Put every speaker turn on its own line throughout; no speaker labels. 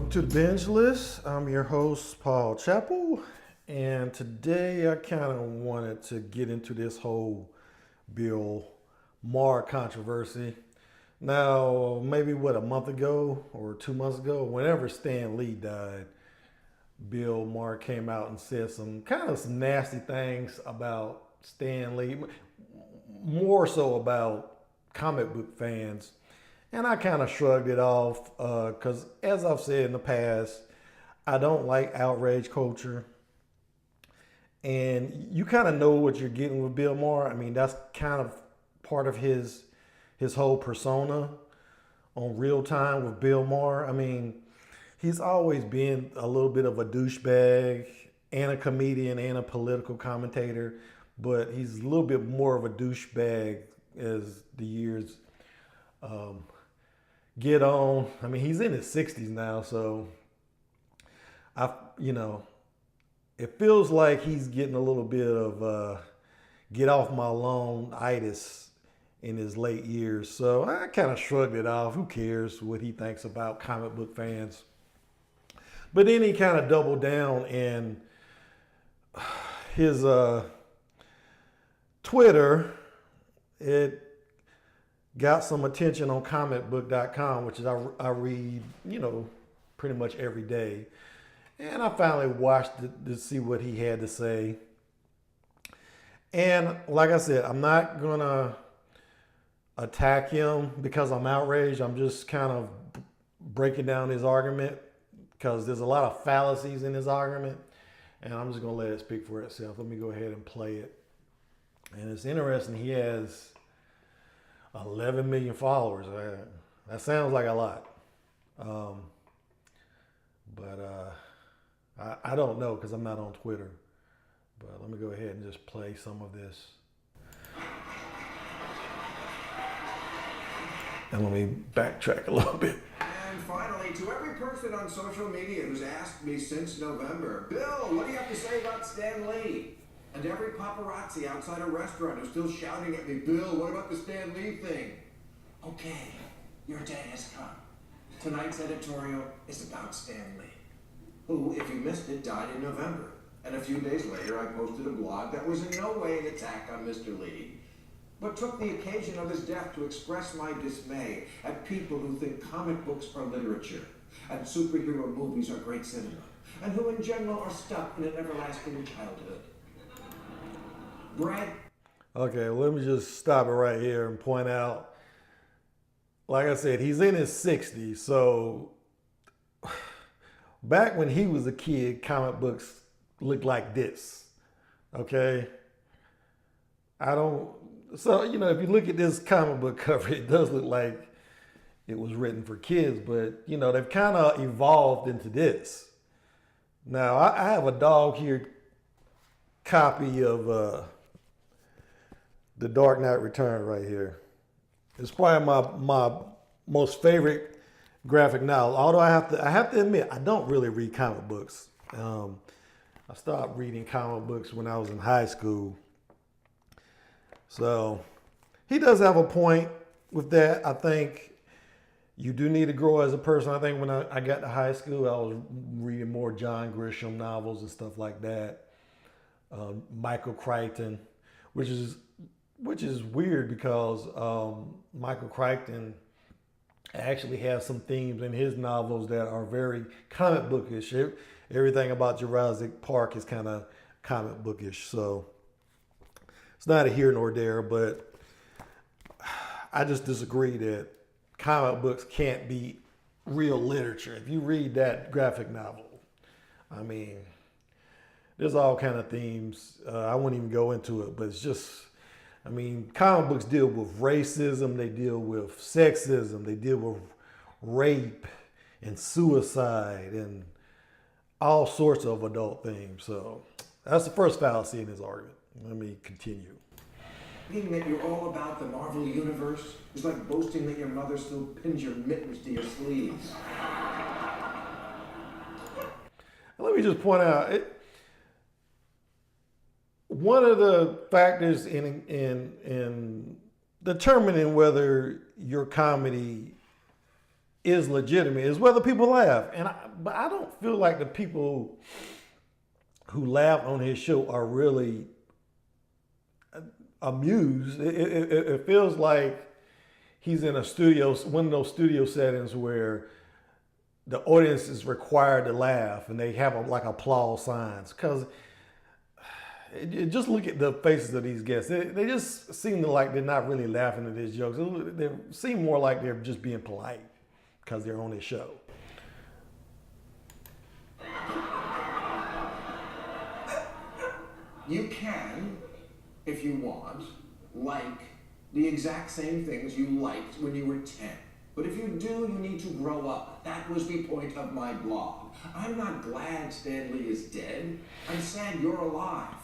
Welcome to the Binge List. I'm your host, Paul Chappell, and today I kind of wanted to get into this whole Bill Maher controversy. Now, maybe a month ago or 2 months ago, whenever Stan Lee died, Bill Maher came out and said some nasty things about Stan Lee, more so about comic book fans. And I kind of shrugged it off because, as I've said in the past, I don't like outrage culture. And you kind of know what you're getting with Bill Maher. I mean, that's kind of part of his whole persona on Real Time with Bill Maher. I mean, he's always been a little bit of a douchebag and a comedian and a political commentator, but he's a little bit more of a douchebag as the years get on. I mean, he's in his 60s now, so it feels like he's getting a little bit of get off my lawn-itis in his late years. So I kind of shrugged it off. Who cares what he thinks about comic book fans? But then he kind of doubled down in his Twitter. It got some attention on comicbook.com, which is I read, pretty much every day. And I finally watched it to see what he had to say. And like I said, I'm not going to attack him because I'm outraged. I'm just kind of breaking down his argument because there's a lot of fallacies in his argument. And I'm just going to let it speak for itself. Let me go ahead and play it. And it's interesting. He has 11 million followers. That sounds like a lot. But I don't know because I'm not on Twitter. But let me go ahead and just play some of this. And let me backtrack a little bit.
And finally, to every person on social media who's asked me since November, Bill, what do you have to say about Stan Lee? And every paparazzi outside a restaurant who's still shouting at me, Bill, what about the Stan Lee thing? Okay, your day has come. Tonight's editorial is about Stan Lee, who, if you missed it, died in November. And a few days later, I posted a blog that was in no way an attack on Mr. Lee, but took the occasion of his death to express my dismay at people who think comic books are literature and superhero movies are great cinema, and who in general are stuck in an everlasting childhood. Brad.
Okay, let me just stop it right here and point out, like I said, he's in his 60s. So back when he was a kid, comic books looked like this. Okay? So, if you look at this comic book cover, it does look like it was written for kids, but, they've kind of evolved into this. Now, I have a dog here copy of The Dark Knight Returns right here. It's probably my most favorite graphic novel. Although I have to admit, I don't really read comic books. I stopped reading comic books when I was in high school. So he does have a point with that. I think you do need to grow as a person. I think when I got to high school, I was reading more John Grisham novels and stuff like that. Michael Crichton, which is weird because Michael Crichton actually has some themes in his novels that are very comic bookish. Everything about Jurassic Park is kind of comic bookish. So it's not a here nor there, but I just disagree that comic books can't be real literature. If you read that graphic novel, I mean, there's all kind of themes. I won't even go into it, but it's just, comic books deal with racism, they deal with sexism, they deal with rape and suicide and all sorts of adult themes. So that's the first fallacy in his argument. Let me continue.
Thinking that you're all about the Marvel Universe is like boasting that your mother still pins your mittens to your sleeves.
Let me just point out, one of the factors in determining whether your comedy is legitimate, is whether people laugh. But I don't feel like the people who laugh on his show are really amused. It feels like he's in a studio, one of those studio settings where the audience is required to laugh and they have like applause signs. Because just look at the faces of these guests. They just seem like they're not really laughing at his jokes. They seem more like they're just being polite because they're on his show.
You can, if you want, like the exact same things you liked when you were 10. But if you do, you need to grow up. That was the point of my blog. I'm not glad Stan Lee is dead. I'm sad you're alive.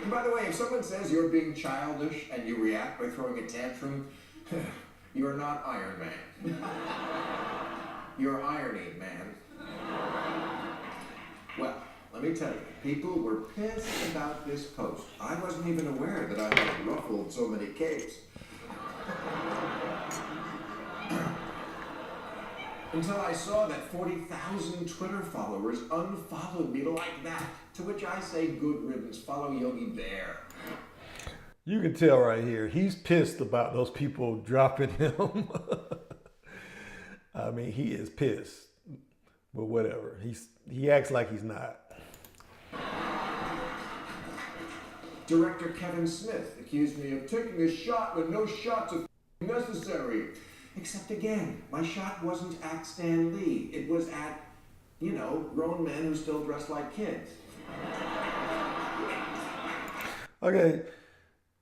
And by the way, if someone says you're being childish and you react by throwing a tantrum, you're not Iron Man. You're Irony Man. Well, let me tell you, people were pissed about this post. I wasn't even aware that I had ruffled so many capes. Until I saw that 40,000 Twitter followers unfollowed me like that. To which I say, good riddance, follow Yogi Bear.
You can tell right here, he's pissed about those people dropping him. I mean, he is pissed, but whatever. He acts like he's not.
Director Kevin Smith accused me of taking a shot when no shots are necessary. Except again, my shot wasn't at Stan Lee. It was at, grown men who still dress like kids.
Okay,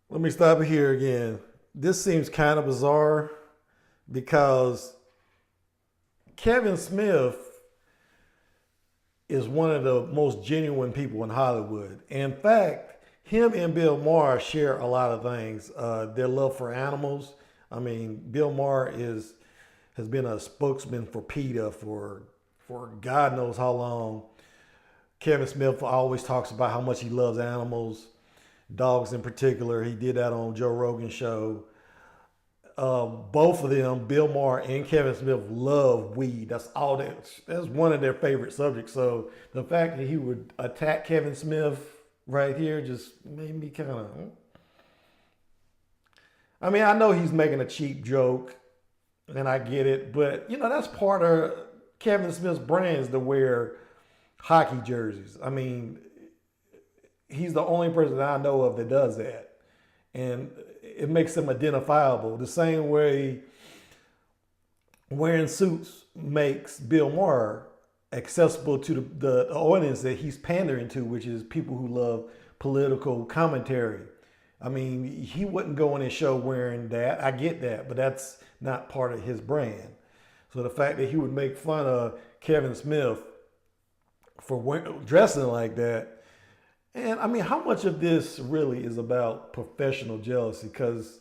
let me stop here again. This seems kind of bizarre because Kevin Smith is one of the most genuine people in Hollywood. In fact, him and Bill Maher share a lot of things. Their love for animals. I mean, Bill Maher has been a spokesman for PETA for God knows how long. Kevin Smith always talks about how much he loves animals, dogs in particular. He did that on Joe Rogan's show. Both of them, Bill Maher and Kevin Smith, love weed. That's one of their favorite subjects. So the fact that he would attack Kevin Smith right here just made me kind of... I mean, I know he's making a cheap joke, and I get it, but, that's part of Kevin Smith's brand is to wear hockey jerseys. I mean, he's the only person that I know of that does that. And it makes him identifiable. The same way wearing suits makes Bill Maher accessible to the audience that he's pandering to, which is people who love political commentary. I mean, he wouldn't go on his show wearing that. I get that, but that's not part of his brand. So the fact that he would make fun of Kevin Smith for dressing like that, and I mean, how much of this really is about professional jealousy? Because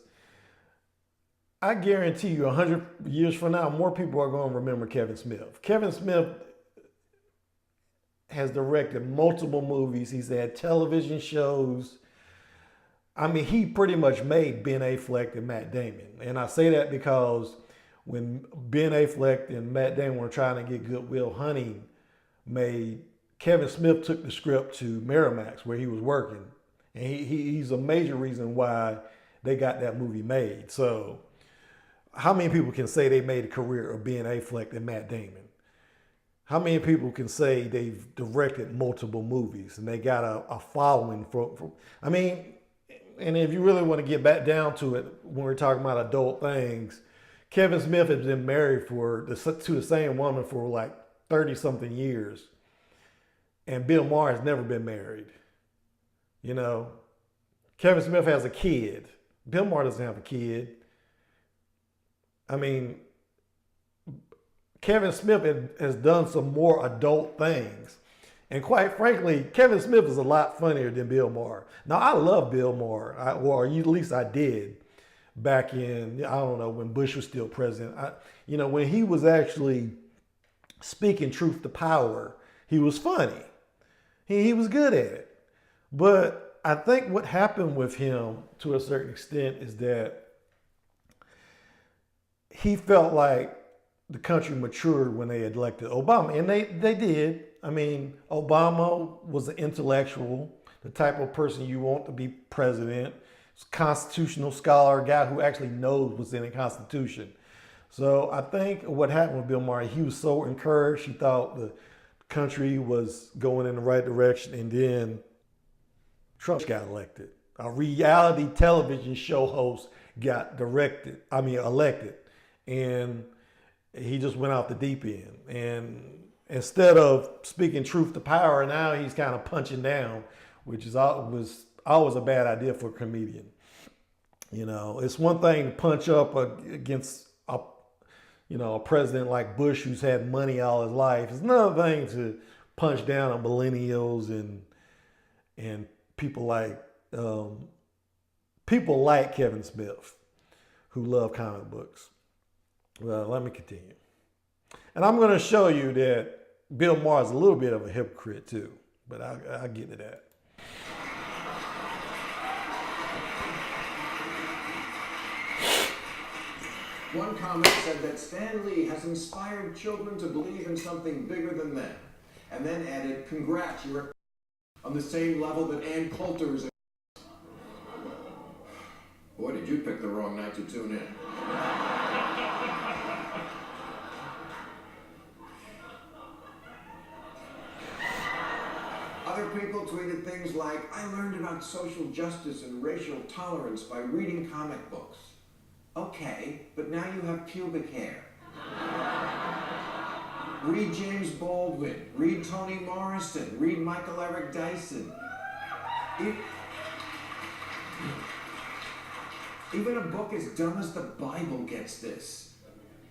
I guarantee you 100 years from now, more people are going to remember Kevin Smith. Kevin Smith has directed multiple movies. He's had television shows. I mean, he pretty much made Ben Affleck and Matt Damon. And I say that because when Ben Affleck and Matt Damon were trying to get Good Will Hunting made, Kevin Smith took the script to Miramax where he was working. And he's a major reason why they got that movie made. So how many people can say they made a career of Ben Affleck and Matt Damon? How many people can say they've directed multiple movies and they got a following for I mean, and if you really want to get back down to it, when we're talking about adult things, Kevin Smith has been married to the same woman for like 30-something years. And Bill Maher has never been married. Kevin Smith has a kid. Bill Maher doesn't have a kid. I mean, Kevin Smith has done some more adult things. And quite frankly, Kevin Smith is a lot funnier than Bill Maher. Now, I love Bill Maher, or at least I did back in, I don't know, when Bush was still president. When he was actually speaking truth to power, he was funny. He was good at it. But I think what happened with him to a certain extent is that he felt like the country matured when they elected Obama, and they did. I mean, Obama was an intellectual, the type of person you want to be president, constitutional scholar, a guy who actually knows what's in the Constitution. So I think what happened with Bill Maher, he was so encouraged, he thought the country was going in the right direction, and then Trump got elected. A reality television show host got elected, and he just went off the deep end. And instead of speaking truth to power, now he's kind of punching down, which was always a bad idea for a comedian. You know, it's one thing to punch up against a president like Bush who's had money all his life. It's another thing to punch down on millennials and people like Kevin Smith who love comic books. Well, let me continue. And I'm going to show you that Bill Maher is a little bit of a hypocrite too, but I'll get to that.
One comment said that Stan Lee has inspired children to believe in something bigger than them, and then added, "Congrats, you're on the same level that Ann Coulter is." Boy, did you pick the wrong night to tune in. Other people tweeted things like, "I learned about social justice and racial tolerance by reading comic books." Okay, but now you have pubic hair. Read James Baldwin, read Toni Morrison, read Michael Eric Dyson. Even a book as dumb as the Bible gets this.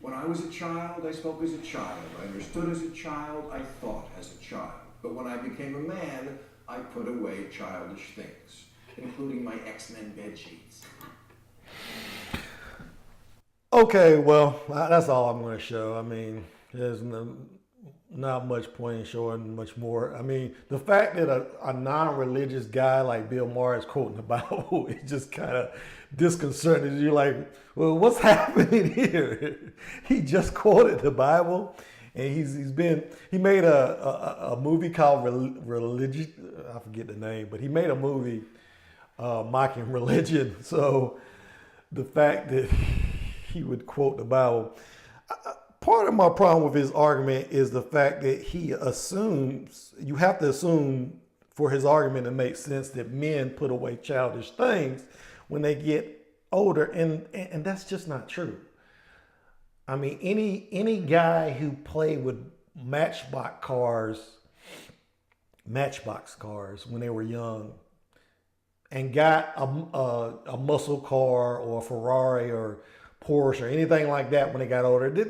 When I was a child, I spoke as a child. I understood as a child. I thought as a child. But when I became a man, I put away childish things, including my X-Men bedsheets.
Okay, well, that's all I'm going to show. I mean, there's not much point in showing much more. I mean, the fact that a non-religious guy like Bill Maher is quoting the Bible is just kind of disconcerting. You're like, well, what's happening here? He just quoted the Bible, and he made a movie called Religion. I forget the name, but he made a movie mocking religion. So the fact that he would quote the Bible. Part of my problem with his argument is the fact that he assumes, you have to assume for his argument to make sense, that men put away childish things when they get older, and that's just not true. I mean, any guy who played with Matchbox cars when they were young and got a muscle car or a Ferrari or Porsche or anything like that when they got older, they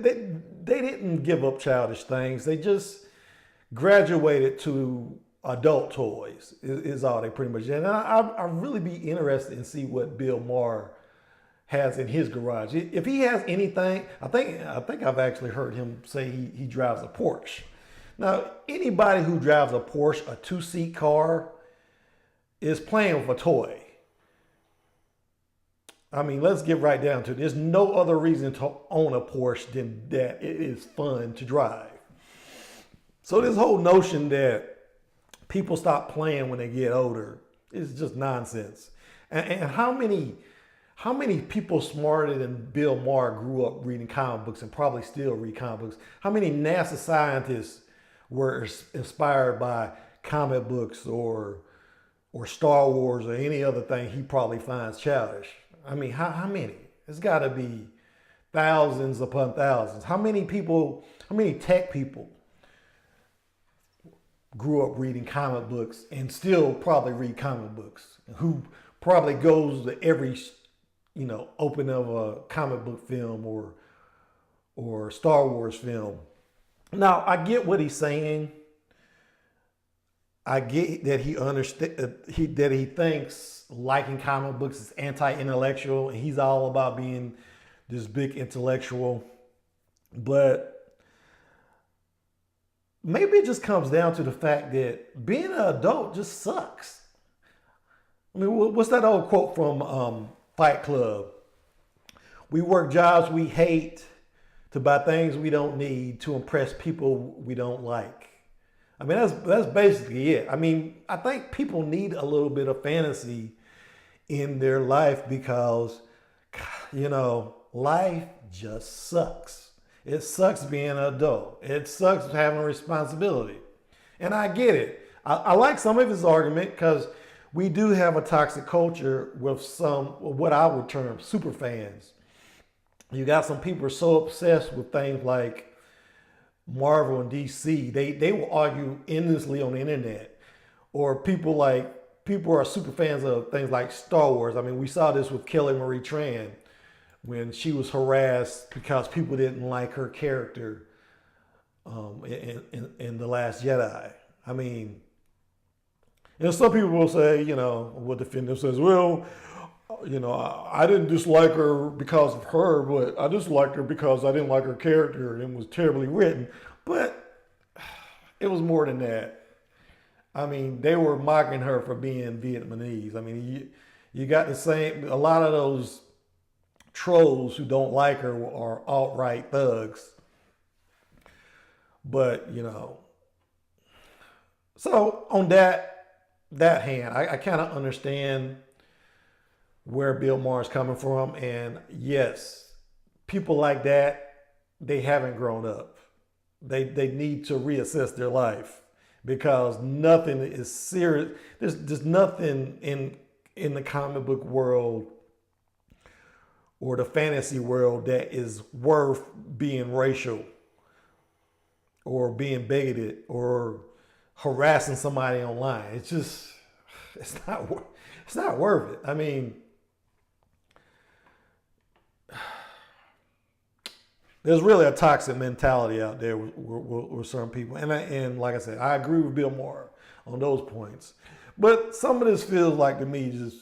didn't give up childish things. They just graduated to adult toys is all they pretty much did. And I'd really be interested in see what Bill Maher has in his garage. If he has anything, I think I've actually heard him say he drives a Porsche. Now, anybody who drives a Porsche, a 2-seat car, is playing with a toy. I mean, let's get right down to it. There's no other reason to own a Porsche than that it is fun to drive. So this whole notion that people stop playing when they get older is just nonsense. And how many people smarter than Bill Maher grew up reading comic books and probably still read comic books? How many NASA scientists were inspired by comic books or Star Wars or any other thing he probably finds childish? I mean, how many? It's got to be thousands upon thousands. How many tech people grew up reading comic books and still probably read comic books? Who probably goes to every, opening of a comic book film or Star Wars film? Now, I get what he's saying. I get that he thinks liking comic books is anti-intellectual, and he's all about being this big intellectual. But maybe it just comes down to the fact that being an adult just sucks. I mean, what's that old quote from Fight Club? We work jobs we hate to buy things we don't need to impress people we don't like. I mean, that's basically it. I mean, I think people need a little bit of fantasy in their life because, life just sucks. It sucks being an adult. It sucks having a responsibility. And I get it. I like some of his argument because we do have a toxic culture with some, what I would term, super fans. You got some people who are so obsessed with things like Marvel and DC, they will argue endlessly on the internet. Or people are super fans of things like Star Wars. I mean, we saw this with Kelly Marie Tran when she was harassed because people didn't like her character in The Last Jedi. I mean, some people will say, will defend them, says, well, I didn't dislike her because of her, but I disliked her because I didn't like her character and it was terribly written. But it was more than that. I mean, they were mocking her for being Vietnamese. I mean, you got the same, a lot of those trolls who don't like her are alt-right thugs. But, so on that hand, I kind of understand where Bill Maher is coming from. And yes, people like that, they haven't grown up. They need to reassess their life because nothing is serious. There's nothing in the comic book world or the fantasy world that is worth being racial or being bigoted or harassing somebody online. It's not worth it. I mean, there's really a toxic mentality out there with certain people. And like I said, I agree with Bill Maher on those points. But some of this feels like to me just,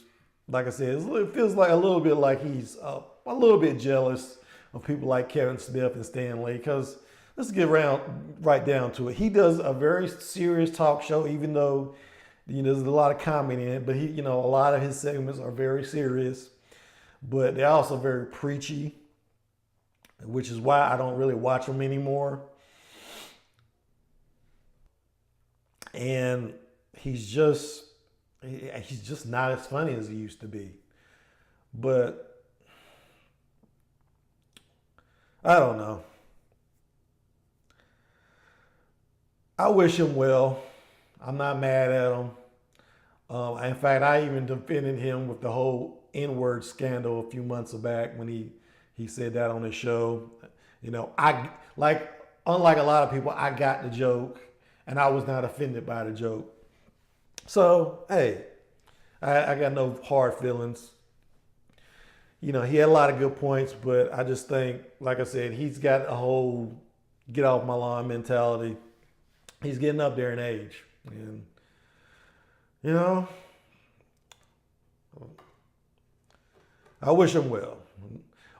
like I said, it feels like a little bit like he's a little bit jealous of people like Kevin Smith and Stan Lee. Because let's get right down to it. He does a very serious talk show, even though there's a lot of comedy in it. But a lot of his segments are very serious, but they're also very preachy, which is why I don't really watch them anymore. And he's just not as funny as he used to be. But I don't know. I wish him well. I'm not mad at him. In fact, I even defended him with the whole N-word scandal a few months back when he said that on his show. Unlike a lot of people, I got the joke and I was not offended by the joke. So, hey, I got no hard feelings. He had a lot of good points, but I just think, like I said, he's got a whole get off my lawn mentality. He's getting up there in age. And, I wish him well.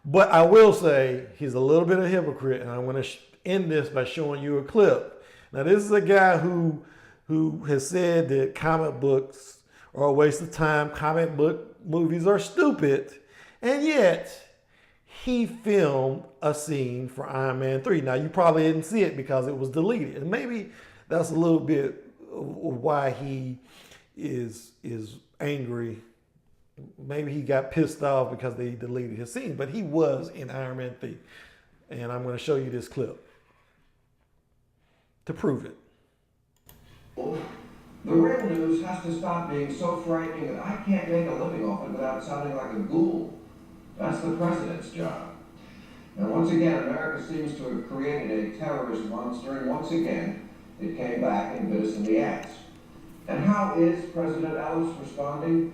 But I will say he's a little bit of a hypocrite, and I'm going to end this by showing you a clip. Now, this is a guy who has said that comic books are a waste of time, comic book movies are stupid, and yet he filmed a scene for Iron Man 3. Now, you probably didn't see it because it was deleted, and maybe that's a little bit why he is angry. Maybe he got pissed off because they deleted his scene, but he was in Iron Man 3. And I'm going to show you this clip to prove it.
The real news has to stop being so frightening that I can't make a living off it without sounding like a ghoul. That's the president's job. And once again, America seems to have created a terrorist monster, and once again, it came back and bit us in the ass. And how is President Ellis responding?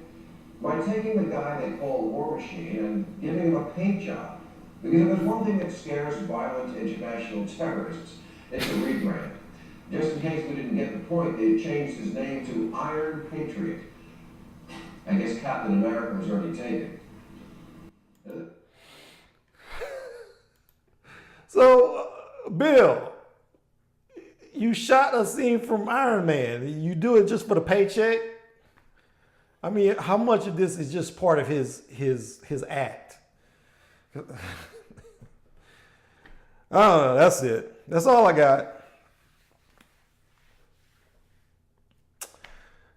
By taking the guy they call War Machine and giving him a paint job. Because if there's one thing that scares violent international terrorists, it's a rebrand. Just in case we didn't get the point, they changed his name to Iron Patriot. I guess Captain America was already taken.
So, Bill, you shot a scene from Iron Man. You do it just for the paycheck? I mean, how much of this is just part of his act? I don't know. That's it. That's all I got.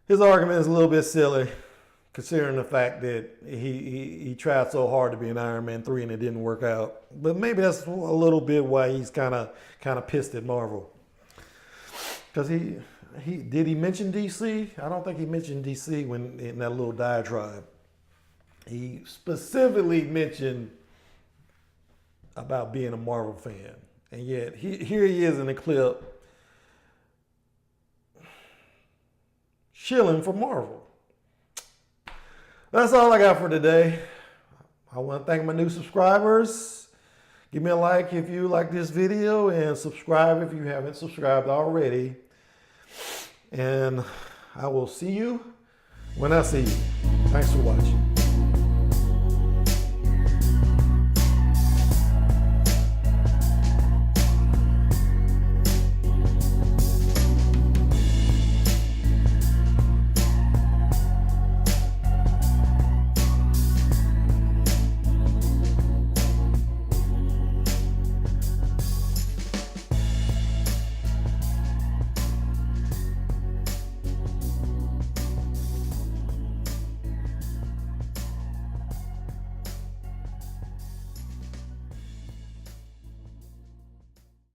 His argument is a little bit silly, considering the fact that he tried so hard to be an Iron Man 3 and it didn't work out. But maybe that's a little bit why he's kind of pissed at Marvel. Because did he mention DC? I don't think he mentioned DC when in that little diatribe. He specifically mentioned about being a Marvel fan. And yet here he is in the clip shilling for Marvel. That's all I got for today. I want to thank my new subscribers. Give me a like if you like this video and subscribe if you haven't subscribed already. And I will see you when I see you. Thanks for watching.